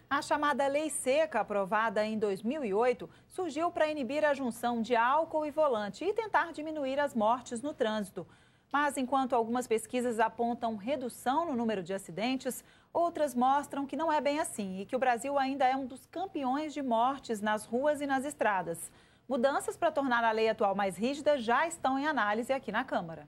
A chamada Lei Seca, aprovada em 2008, surgiu para inibir a junção de álcool e volante e tentar diminuir as mortes no trânsito. Mas enquanto algumas pesquisas apontam redução no número de acidentes, outras mostram que não é bem assim e que o Brasil ainda é um dos campeões de mortes nas ruas e nas estradas. Mudanças para tornar a lei atual mais rígida já estão em análise aqui na Câmara.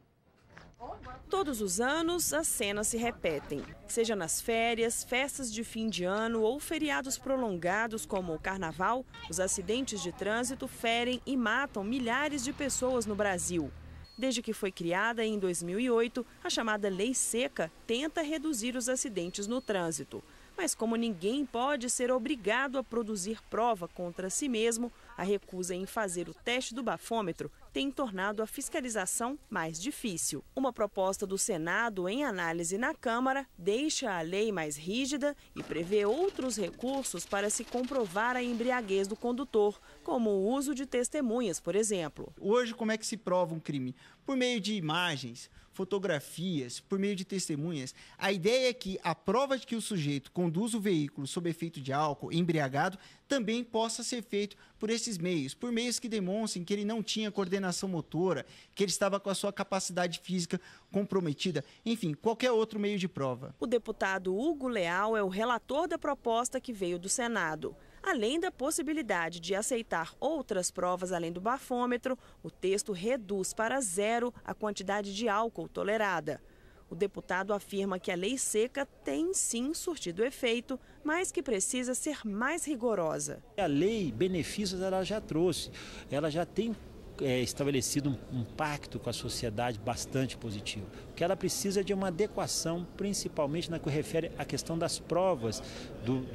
Todos os anos, as cenas se repetem. Seja nas férias, festas de fim de ano ou feriados prolongados como o Carnaval, os acidentes de trânsito ferem e matam milhares de pessoas no Brasil. Desde que foi criada em 2008, a chamada Lei Seca tenta reduzir os acidentes no trânsito. Mas como ninguém pode ser obrigado a produzir prova contra si mesmo, a recusa em fazer o teste do bafômetro tem tornado a fiscalização mais difícil. Uma proposta do Senado em análise na Câmara deixa a lei mais rígida e prevê outros recursos para se comprovar a embriaguez do condutor, como o uso de testemunhas, por exemplo. Hoje, como é que se prova um crime? Por meio de imagens, fotografias, por meio de testemunhas. A ideia é que a prova de que o sujeito conduz o veículo sob efeito de álcool, embriagado, também possa ser feito por esses meios, por meios que demonstrem que ele não tinha coordenação motora, que ele estava com a sua capacidade física comprometida, enfim, qualquer outro meio de prova. O deputado Hugo Leal é o relator da proposta que veio do Senado. Além da possibilidade de aceitar outras provas além do bafômetro, o texto reduz para 0 a quantidade de álcool tolerada. O deputado afirma que a lei seca tem sim surtido efeito, mas que precisa ser mais rigorosa. A lei benefícios ela já trouxe, ela já tem estabelecido um pacto com a sociedade bastante positivo. O que ela precisa é de uma adequação, principalmente na que refere à questão das provas do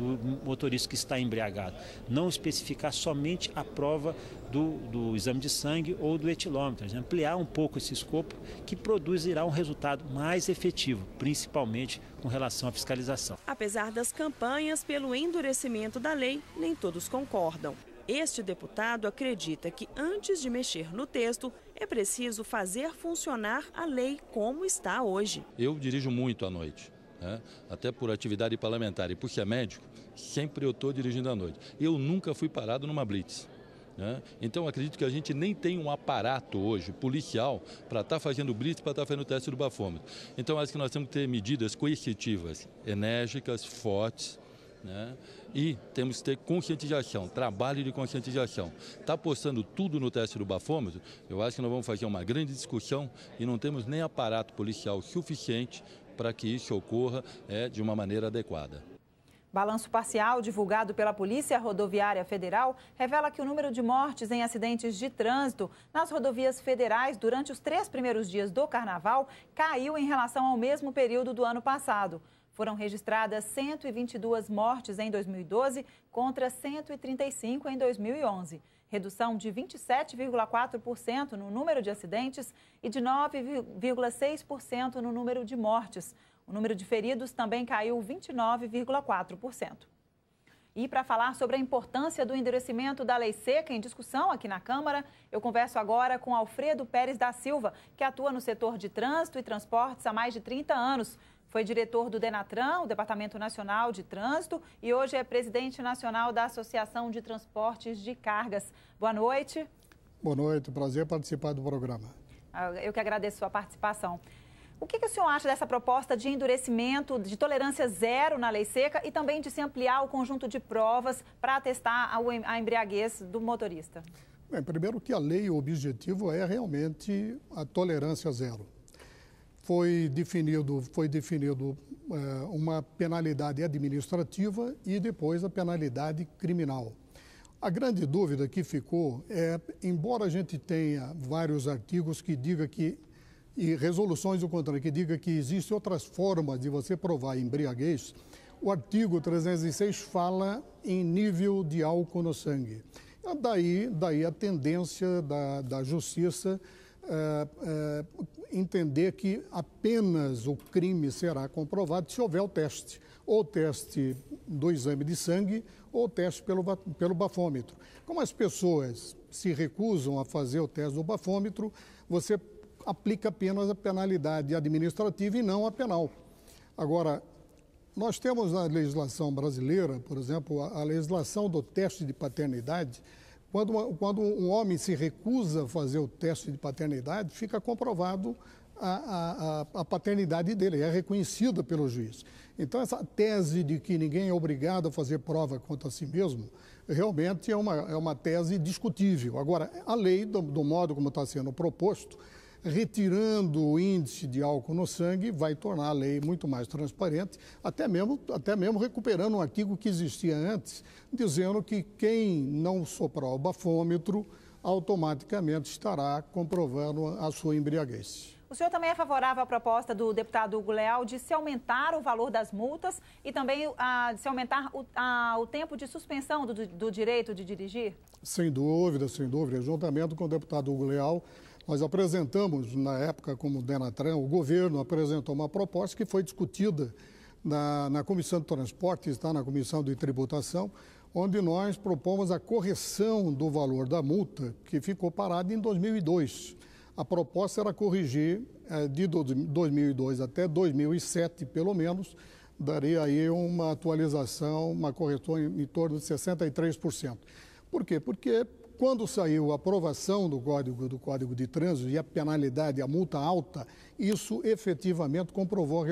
motorista que está embriagado. Não especificar somente a prova do exame de sangue ou do etilômetro, ampliar um pouco esse escopo que produzirá um resultado mais efetivo, principalmente com relação à fiscalização. Apesar das campanhas pelo endurecimento da lei, nem todos concordam. Este deputado acredita que antes de mexer no texto, é preciso fazer funcionar a lei como está hoje. Eu dirijo muito à noite, né? Até por atividade parlamentar e porque é médico, sempre eu estou dirigindo à noite. Eu nunca fui parado numa blitz. Então acredito que a gente nem tem um aparato hoje policial para estar fazendo blitz, para estar fazendo o teste do bafômetro. Então acho que nós temos que ter medidas coercitivas, enérgicas, fortes, e temos que ter conscientização, trabalho de conscientização. Está postando tudo no teste do bafômetro, eu acho que nós vamos fazer uma grande discussão e não temos nem aparato policial suficiente para que isso ocorra de uma maneira adequada. Balanço parcial divulgado pela Polícia Rodoviária Federal revela que o número de mortes em acidentes de trânsito nas rodovias federais durante os 3 primeiros dias do Carnaval caiu em relação ao mesmo período do ano passado. Foram registradas 122 mortes em 2012 contra 135 em 2011. Redução de 27,4% no número de acidentes e de 9,6% no número de mortes. O número de feridos também caiu 29,4%. E para falar sobre a importância do endurecimento da lei seca em discussão aqui na Câmara, eu converso agora com Alfredo Pérez da Silva, que atua no setor de trânsito e transportes há mais de 30 anos. Foi diretor do Denatran, o Departamento Nacional de Trânsito, e hoje é presidente nacional da Associação de Transportes de Cargas. Boa noite. Boa noite, prazer participar do programa. Eu que agradeço a sua participação. O que o senhor acha dessa proposta de endurecimento, de tolerância zero na lei seca e também de se ampliar o conjunto de provas para atestar a embriaguez do motorista? Bem, primeiro que a lei, o objetivo é realmente a tolerância zero. Foi definido uma penalidade administrativa e depois a penalidade criminal. A grande dúvida que ficou é, embora a gente tenha vários artigos que digam que, e resoluções do contrário, que diga que existem outras formas de você provar embriaguez, o artigo 306 fala em nível de álcool no sangue. Daí a tendência da justiça entender que apenas o crime será comprovado se houver o teste, ou o teste do exame de sangue, ou o teste pelo bafômetro. Como as pessoas se recusam a fazer o teste do bafômetro, você aplica apenas a penalidade administrativa e não a penal. Agora, Nós temos na legislação brasileira, por exemplo, a legislação do teste de paternidade. Quando um homem se recusa a fazer o teste de paternidade, fica comprovado a paternidade dele, é reconhecida pelo juiz. Então, essa tese de que ninguém é obrigado a fazer prova contra si mesmo, realmente é uma tese discutível. Agora, a lei, do modo como está sendo proposto, retirando o índice de álcool no sangue, vai tornar a lei muito mais transparente, até mesmo recuperando um artigo que existia antes, dizendo que quem não soprar o bafômetro automaticamente estará comprovando a sua embriaguez. O senhor também é favorável à proposta do deputado Hugo Leal de se aumentar o valor das multas e também de se aumentar o tempo de suspensão do direito de dirigir? Sem dúvida, sem dúvida. Juntamente com o deputado Hugo Leal, nós apresentamos, na época, como Denatran, o governo apresentou uma proposta que foi discutida na Comissão de Transportes, está na Comissão de Tributação, onde nós propomos a correção do valor da multa, que ficou parada em 2002. A proposta era corrigir de 2002 até 2007, pelo menos, daria aí uma atualização, uma correção em torno de 63%. Por quê? Porque quando saiu a aprovação do Código de Trânsito e a penalidade, a multa alta, isso efetivamente comprovou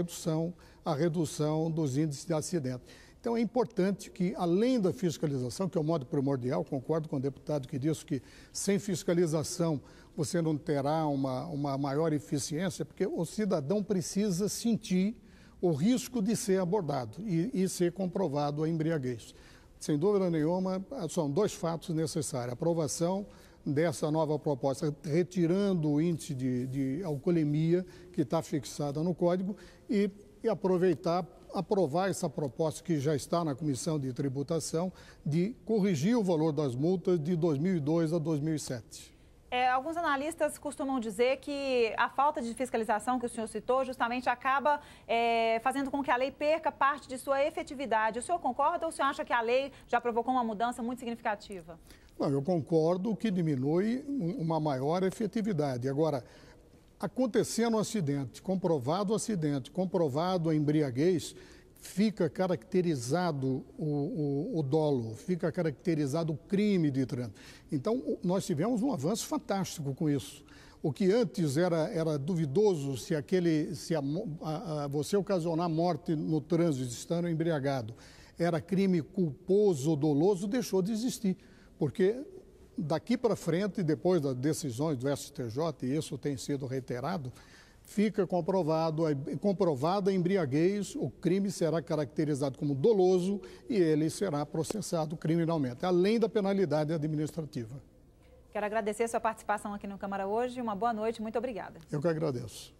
a redução dos índices de acidente. Então é importante que, além da fiscalização, que é o modo primordial, concordo com o deputado que disse que sem fiscalização você não terá uma maior eficiência, porque o cidadão precisa sentir o risco de ser abordado e ser comprovado a embriaguez. Sem dúvida nenhuma, são dois fatos necessários. A aprovação dessa nova proposta, retirando o índice de alcoolemia que está fixada no Código e aprovar essa proposta que já está na Comissão de Tributação de corrigir o valor das multas de 2002 a 2007. Alguns analistas costumam dizer que a falta de fiscalização que o senhor citou justamente acaba fazendo com que a lei perca parte de sua efetividade. O senhor concorda ou o senhor acha que a lei já provocou uma mudança muito significativa? Não, eu concordo que diminui uma maior efetividade. Agora, acontecendo um acidente, comprovado a embriaguez, fica caracterizado o dolo, fica caracterizado o crime de trânsito. Então, nós tivemos um avanço fantástico com isso. O que antes era duvidoso se você ocasionar morte no trânsito estando embriagado era crime culposo ou doloso, deixou de existir. Porque daqui para frente, depois das decisões do STJ, e isso tem sido reiterado, fica comprovada a embriaguez, o crime será caracterizado como doloso e ele será processado criminalmente, além da penalidade administrativa. Quero agradecer a sua participação aqui no Câmara hoje. Uma boa noite, muito obrigada. Eu que agradeço.